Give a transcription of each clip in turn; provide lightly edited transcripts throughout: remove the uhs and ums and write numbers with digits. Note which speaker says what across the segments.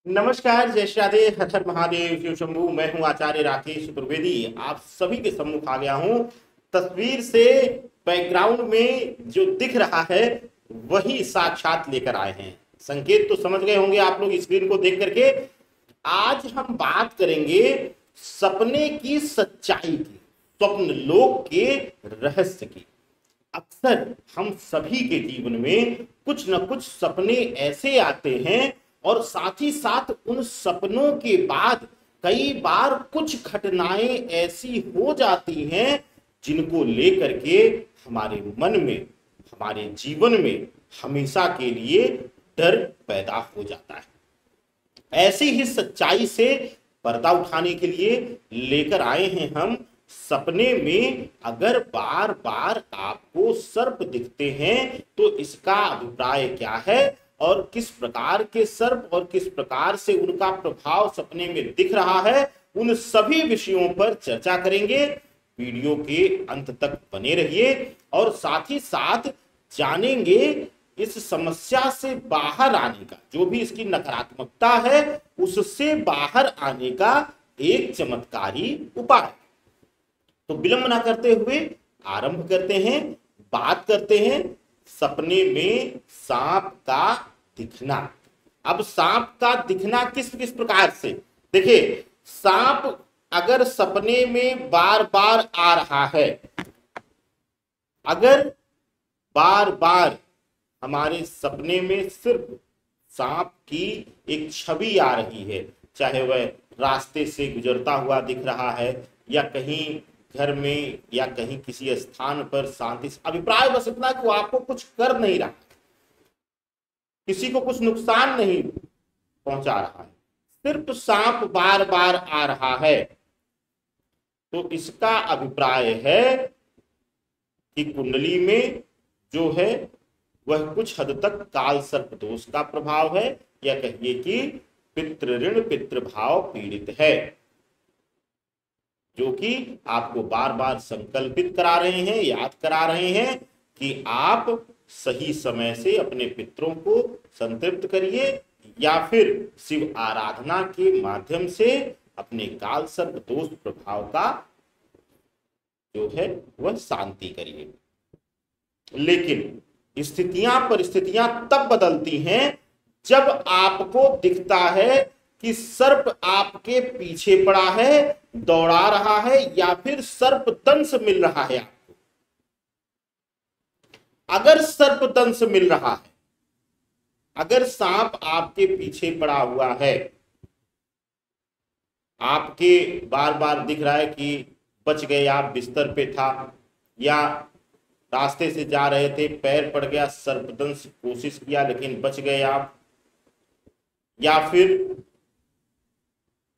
Speaker 1: नमस्कार, जय श्री राधे, हर हर महादेव, शिव शंभू। मैं हूं आचार्य राकेश चतुर्वेदी। आप सभी के सम्मुख आ गया हूं। तस्वीर से बैकग्राउंड में जो दिख रहा है वही साक्षात लेकर आए हैं। संकेत तो समझ गए होंगे आप लोग स्क्रीन को देख करके। आज हम बात करेंगे सपने की सच्चाई की, स्वप्न लोक के रहस्य की। अक्सर हम सभी के जीवन में कुछ न कुछ सपने ऐसे आते हैं और साथ ही साथ उन सपनों के बाद कई बार कुछ घटनाएं ऐसी हो जाती हैं जिनको लेकर के हमारे मन में, हमारे जीवन में हमेशा के लिए डर पैदा हो जाता है। ऐसी ही सच्चाई से पर्दा उठाने के लिए लेकर आए हैं हम। सपने में अगर बार बार आपको सर्प दिखते हैं तो इसका अभिप्राय क्या है और किस प्रकार के सर्प और किस प्रकार से उनका प्रभाव सपने में दिख रहा है, उन सभी विषयों पर चर्चा करेंगे। वीडियो के अंत तक बने रहिए और साथ ही साथ जानेंगे इस समस्या से बाहर आने का, जो भी इसकी नकारात्मकता है उससे बाहर आने का एक चमत्कारी उपाय। तो विलंब ना करते हुए आरंभ करते हैं। बात करते हैं सपने में सांप का दिखना। अब सांप का दिखना किस किस प्रकार से, देखिए, सांप अगर सपने में बार बार आ रहा है, अगर बार बार हमारे सपने में सिर्फ सांप की एक छवि आ रही है, चाहे वह रास्ते से गुजरता हुआ दिख रहा है या कहीं घर में या कहीं किसी स्थान पर शांति से, अभिप्राय बस इतना कि वो आपको कुछ कर नहीं रहा, किसी को कुछ नुकसान नहीं पहुंचा रहा है, सिर्फ सांप बार बार आ रहा है, तो इसका अभिप्राय है कि कुंडली में जो है वह कुछ हद तक काल सर्प दोष का प्रभाव है, या कहिए कि पितृ ऋण पितृभाव पीड़ित है, जो कि आपको बार बार संकल्पित करा रहे हैं, याद करा रहे हैं कि आप सही समय से अपने पितरों को संतृप्त करिए या फिर शिव आराधना के माध्यम से अपने काल सर्प दोष प्रभाव का जो है वह शांति करिए। लेकिन स्थितियां परिस्थितियां तब बदलती हैं जब आपको दिखता है कि सर्प आपके पीछे पड़ा है, दौड़ा रहा है, या फिर सर्प दंश मिल रहा है आपको। अगर सर्प दंश मिल रहा है, अगर सांप आपके पीछे पड़ा हुआ है, आपके बार बार दिख रहा है कि बच गए, आप बिस्तर पे था या रास्ते से जा रहे थे, पैर पड़ गया, सर्पदंश कोशिश किया लेकिन बच गए आप, या फिर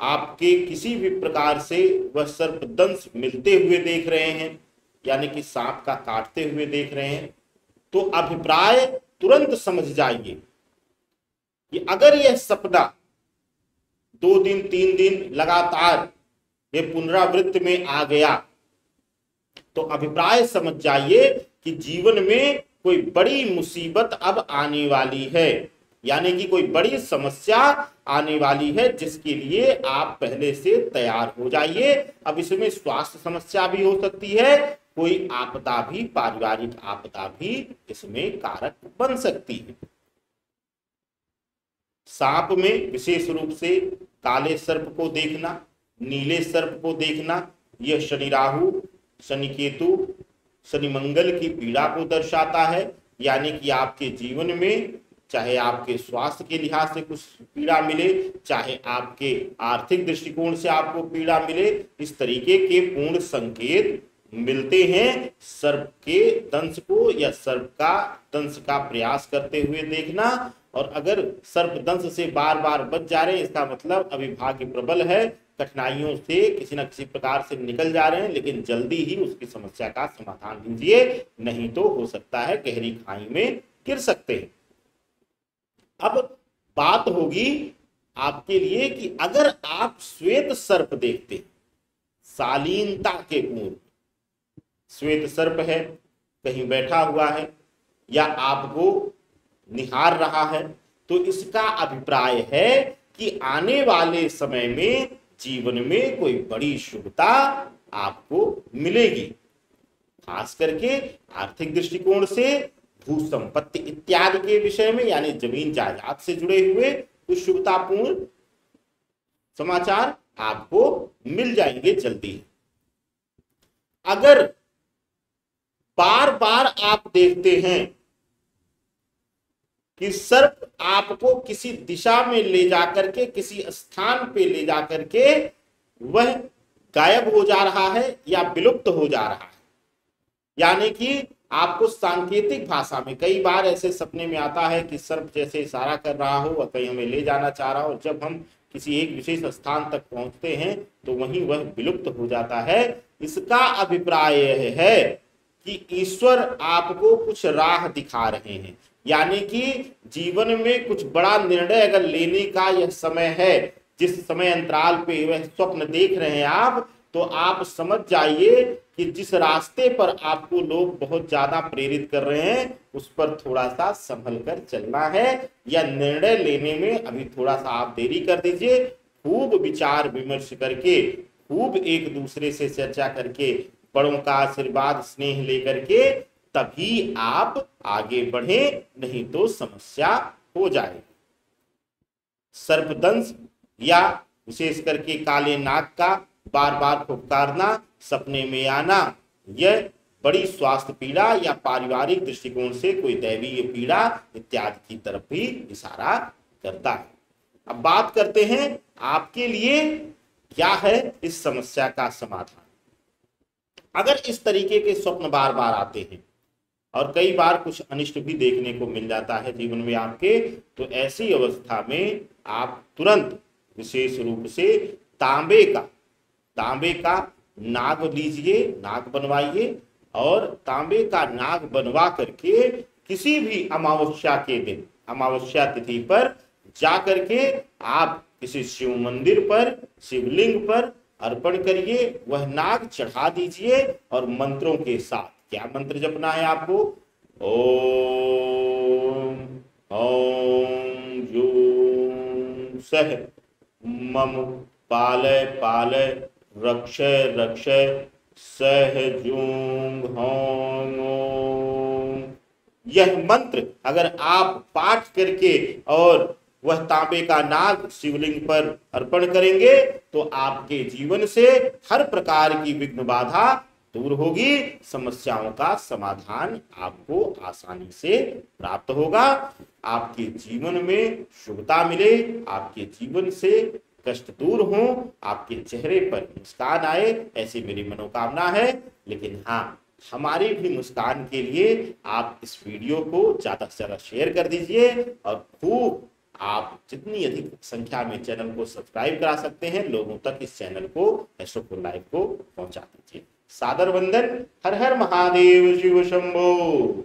Speaker 1: आपके किसी भी प्रकार से वह सर्पदंश मिलते हुए देख रहे हैं, यानी कि सांप का काटते हुए देख रहे हैं, तो अभिप्राय तुरंत समझ जाइए कि अगर यह सपना 2 दिन 3 दिन लगातार ये पुनरावृत्ति में आ गया तो अभिप्राय समझ जाइए कि जीवन में कोई बड़ी मुसीबत अब आने वाली है, यानी कि कोई बड़ी समस्या आने वाली है जिसके लिए आप पहले से तैयार हो जाइए। अब इसमें स्वास्थ्य समस्या भी हो सकती है, कोई आपदा भी, पारिवारिक आपदा भी इसमें कारक बन सकती है। सांप में विशेष रूप से काले सर्प को देखना, नीले सर्प को देखना, यह शनि राहु, शनि केतु, शनि मंगल की पीड़ा को दर्शाता है, यानी कि आपके जीवन में चाहे आपके स्वास्थ्य के लिहाज से कुछ पीड़ा मिले, चाहे आपके आर्थिक दृष्टिकोण से आपको पीड़ा मिले, इस तरीके के पूर्ण संकेत मिलते हैं। सर्प के दंश को या सर्प का दंश का प्रयास करते हुए देखना, और अगर सर्प दंश से बार बार बच जा रहे हैं, इसका मतलब अभी भाग्य प्रबल है, कठिनाइयों से किसी न किसी प्रकार से निकल जा रहे हैं, लेकिन जल्दी ही उसकी समस्या का समाधान कीजिए, नहीं तो हो सकता है गहरी खाई में गिर सकते हैं। अब बात होगी आपके लिए कि अगर आप श्वेत सर्प देखते हैं, शालीनता के पूर्ण श्वेत सर्प है, कहीं बैठा हुआ है या आपको निहार रहा है, तो इसका अभिप्राय है कि आने वाले समय में जीवन में कोई बड़ी शुभता आपको मिलेगी। खास करके आर्थिक दृष्टिकोण से भू संपत्ति इत्यादि के विषय में, यानी जमीन जायदाद से जुड़े हुए कुछ शुभतापूर्ण समाचार आपको मिल जाएंगे जल्दी। अगर बार बार आप देखते हैं कि सर्प आपको किसी दिशा में ले जाकर के, किसी स्थान पे ले जाकर के वह गायब हो जा रहा है या विलुप्त हो जा रहा है, यानी कि आपको सांकेतिक भाषा में कई बार ऐसे सपने में आता है कि सर्प जैसे इशारा कर रहा हो और कहीं हमें ले जाना चाह रहा हो, जब हम किसी एक विशेष स्थान तक पहुंचते हैं तो वहीं वह विलुप्त हो जाता है। इसका अभिप्राय यह है कि ईश्वर आपको कुछ राह दिखा रहे हैं, यानी कि जीवन में कुछ बड़ा निर्णय अगर लेने का यह समय है, जिस समय अंतराल पे वह स्वप्न देख रहे हैं आप, तो आप समझ जाइए कि जिस रास्ते पर आपको लोग बहुत ज्यादा प्रेरित कर रहे हैं उस पर थोड़ा सा संभल कर चलना है, या निर्णय लेने में अभी थोड़ा सा आप देरी कर दीजिए। खूब विचार विमर्श करके, खूब एक दूसरे से चर्चा करके, बड़ों का आशीर्वाद स्नेह लेकर के तभी आप आगे बढ़े, नहीं तो समस्या हो जाएगी। सर्पदंश या विशेष करके काले नाग का बार बार फुफकारना, सपने में आना, यह बड़ी स्वास्थ्य पीड़ा या पारिवारिक दृष्टिकोण से कोई दैवीय पीड़ा इत्यादि की तरफ भी इशारा करता है। अब बात करते हैं आपके लिए क्या है इस समस्या का समाधान। अगर इस तरीके के स्वप्न बार बार आते हैं और कई बार कुछ अनिष्ट भी देखने को मिल जाता है जीवन में आपके, तो ऐसी अवस्था में आप तुरंत विशेष रूप से तांबे का नाग लीजिए, नाग बनवाइए, और तांबे का नाग बनवा करके किसी भी अमावस्या के दिन, अमावस्या तिथि पर जा करके आप किसी शिव मंदिर पर, शिवलिंग पर अर्पण करिए, वह नाग चढ़ा दीजिए और मंत्रों के साथ, क्या मंत्र जपना है आपको? ओम ओम जूं सह मम पालय पालय रक्षय रक्षय सह जूं हौं ओम। यह मंत्र अगर आप पाठ करके और वह तांबे का नाग शिवलिंग पर अर्पण करेंगे तो आपके जीवन से हर प्रकार की विघ्न बाधा दूर होगी, समस्याओं का समाधान आपको आसानी से प्राप्त होगा, आपके जीवन में शुभता मिले, आपके जीवन से कष्ट दूर हो, आपके चेहरे पर मुस्कान आए, ऐसी मेरी मनोकामना है। लेकिन हाँ, हमारी भी मुस्कान के लिए आप इस वीडियो को ज्यादा से ज्यादा शेयर कर दीजिए और खूब आप जितनी अधिक संख्या में चैनल को सब्सक्राइब करा सकते हैं लोगों तक इस चैनल को, एस्ट्रो लाइव को पहुंचा दीजिए। सादर वंदन। हर हर महादेव, शिव शंभो।